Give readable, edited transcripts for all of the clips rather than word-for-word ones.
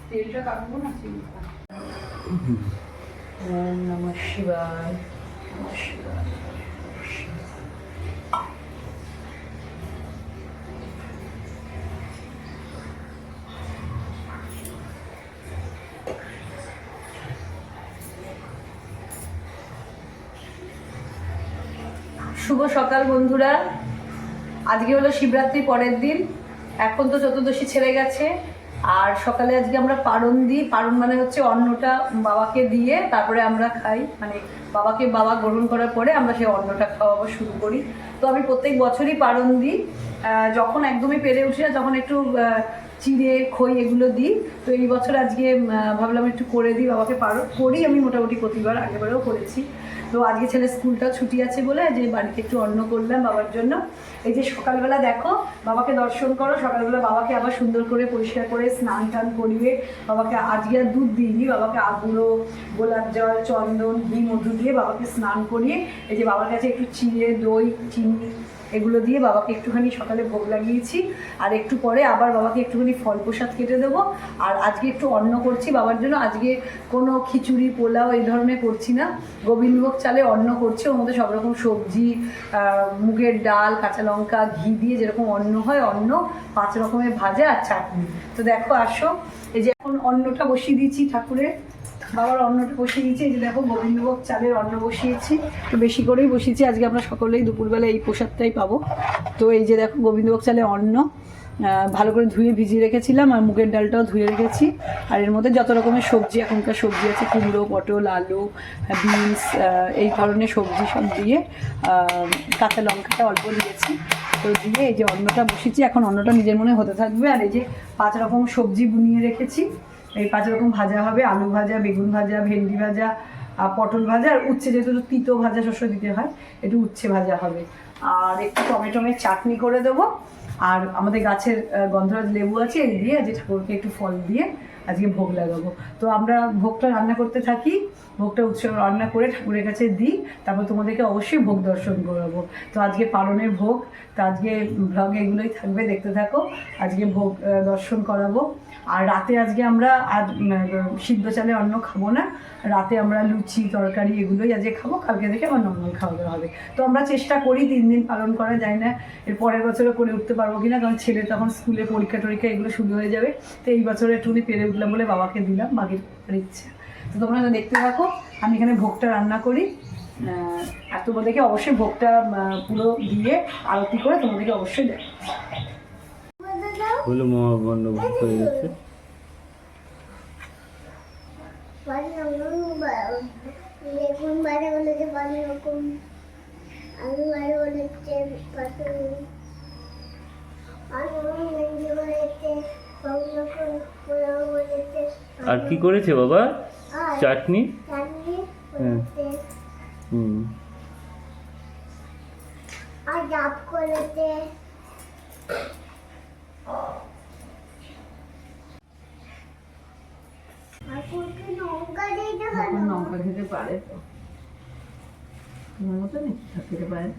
তেলটা কাটবো না নমঃ শিবায় নমঃ শিবায়। শুভ সকাল বন্ধুরা, আজকে হলো শিবরাত্রি পরের দিন। এখন তো চতুর্দশী ছেড়ে গেছে। আর সকালে আজকে আমরা পারণ দিই। পারণ মানে হচ্ছে অন্নটা বাবাকে দিয়ে তারপরে আমরা খাই, মানে বাবা গ্রহণ করার পরে আমরা সেই অন্নটা খাওয়াবো শুরু করি। তো আমি প্রত্যেক বছরই পারণ দিই। যখন একদমই পেরে উঠি না তখন একটু চিড়ে খই এগুলো দিই। তো এই বছর আজকে ভাবলাম একটু করে দিই বাবাকে। পারণ করি আমি মোটামুটি প্রতিবার, আগেবারেও করেছি। তো আজকে ছেলে স্কুলটা ছুটি আছে বলে যে বাড়িতে একটু অন্ন করলাম বাবার জন্য। এই যে সকালবেলা দেখো বাবাকে দর্শন করো। সকালবেলা বাবাকে আবার সুন্দর করে পরিষ্কার করে স্নান টান করিয়ে বাবাকে, আজকে আর দুধ দিইনি, বাবাকে আগুলো, গোলাপ জল, চন্দন, ঘি, মধু দিয়ে বাবাকে স্নান করিয়ে এই যে বাবার কাছে একটু চিড়ে, দই, চিনি এগুলো দিয়ে বাবাকে একটুখানি সকালে ভোগ লাগিয়েছি। আর একটু পরে আবার বাবাকে একটুখানি ফল প্রসাদ কেটে দেবো। আর আজকে একটু অন্ন করছি বাবার জন্য। আজকে কোনো খিচুড়ি, পোলাও এই ধরনের করছি না, গোবিন্দভোগ চালে অন্ন করছি। ওর মধ্যে সব রকম সবজি, মুগের ডাল, কাঁচা লঙ্কা, ঘি দিয়ে যেরকম অন্ন হয় অন্ন, 5 রকমের ভাজা আর চাটনি। তো দেখো আসো, এই যে এখন অন্নটা বসিয়ে দিয়েছি ঠাকুরের, বাবার অন্নটা বসিয়ে দিয়েছি। এই যে দেখো গোবিন্দভোগ চালের অন্ন বসিয়েছি, একটু বেশি করেই বসিয়েছি। আজকে আমরা সকলেই দুপুরবেলা এই প্রসাদটাই পাবো। তো এই যে দেখো গোবিন্দভোগ চালের অন্ন ভালো করে ধুয়ে ভিজিয়ে রেখেছিলাম, আর মুগের ডালটাও ধুয়ে রেখেছি। আর এর মধ্যে যত রকমের সবজি, এখনকার সবজি আছে, কুমড়ো, পটল, আলু, বিনস, এই ধরনের সবজি সব দিয়ে, কাঁচা লঙ্কাটা অল্প দিয়েছি। তো দিয়ে এই যে অন্নটা বসিয়েছি। এখন অন্নটা নিজের মনে হতে থাকবে। আর এই যে 5 রকম সবজি বুনিয়ে রেখেছি। এই 5 রকম ভাজা হবে, আলু ভাজা, বেগুন ভাজা, ভেন্ডি ভাজা, পটল ভাজা, আর উচ্ছে, যেহেতু তিতো ভাজা শস্য দিতে হয়, একটু উচ্ছে ভাজা হবে। আর একটু টমেটোমের চাটনি করে দেবো। আর আমাদের গাছের গন্ধরাজ লেবু আছে, এই দিয়ে যে ঠাকুরকে একটু ফল দিয়ে আজকে ভোগ লাগাবো। তো আমরা ভোগটা রান্না করতে থাকি, ভোগটা উৎসব রান্না করে ঠাকুরের কাছে দিই, তারপর তোমাদেরকে অবশ্যই ভোগ দর্শন করাবো। তো আজকে পালনের ভোগ, তো আজকে ভ্লগে এগুলোই থাকবে, দেখতে থাকো। আজকে ভোগ দর্শন করাবো। আর রাতে আজকে আমরা আর সিদ্ধ চালে অন্ন খাবো না, রাতে আমরা লুচি, তরকারি এগুলোই আজকে খাবো। কালকে থেকে আবার নর্মাল খাওয়া দাওয়া হবে। তো আমরা চেষ্টা করি 3 দিন পালন করা যায় না, এর পরের বছরও করে উঠতে পারবো কিনা, কারণ ছেলে তখন স্কুলে পরীক্ষা টরীক্ষা এগুলো শুরু হয়ে যাবে। তো এই বছরে একটুখানি পেরে উঠলাম বলে বাবাকে দিলাম, বাকির ইচ্ছা। তো তোমরা দেখতে থাকো, আমি এখানে ভোগটা রান্না করি। আর তোমাদেরকে অবশ্যই ভোগটা পুরো দিয়ে আরতি করে তোমাদেরকে অবশ্যই দেখ হলো মহাবন্ন ভোগ হয়ে গেছে। বেগুন বাড়া বলেছে 5 রকম, আলু বাড়া বলেছে 5 রকম, আলু ভেন্ডি বলেছে 5 রকম, পোলাও বলেছে। আর কি করেছে বাবা? চাটনি বলেছে, আর ডাব করেছে। লঙ্কা খেতে পারে তো, তোমার মতো নাকি খেতে পারে?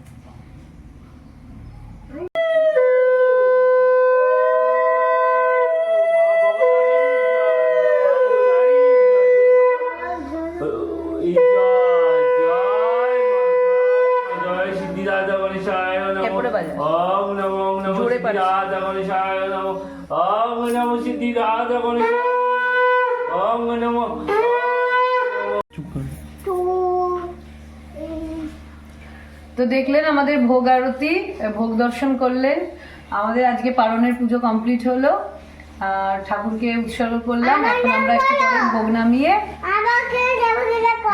তো দেখলেন আমাদের ভোগ আরতি, ভোগ দর্শন করলেন। আমাদের আজকে পারণের পুজো কমপ্লিট হলো, আর ঠাকুরকে উৎসর্গ করলাম। এখন আমরা একটু পরে ভোগ নামিয়ে,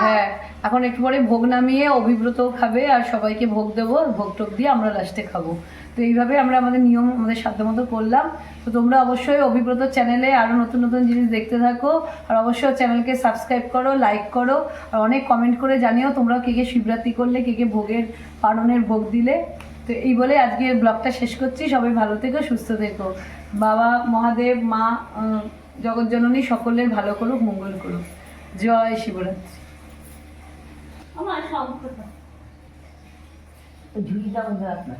হ্যাঁ এখন একটু পরে ভোগ নামিয়ে অভিব্রত খাবে, আর সবাইকে ভোগ দেবো। ভোগ টোগ দিয়ে আমরা লাস্টে খাবো। তো এইভাবে আমরা আমাদের নিয়ম আমাদের সাধ্যমতো করলাম। তো তোমরা অবশ্যই অভিব্রত চ্যানেলে আরও নতুন নতুন জিনিস দেখতে থাকো। আর অবশ্যই চ্যানেলকে সাবস্ক্রাইব করো, লাইক করো, আর অনেক কমেন্ট করে জানিও তোমরাও কে কে শিবরাত্রি করলে, কে কে ভোগের পালনের ভোগ দিলে। তো এই বলে আজকে ব্লগটা শেষ করছি। সবাই ভালো থেকো, সুস্থ থেকো। বাবা মহাদেব, মা জগৎজননী সকলের ভালো করুক, মঙ্গল করুক। জয় শিবরাত্রি। আমার সব ঝুড়িটা মধ্যে আপনার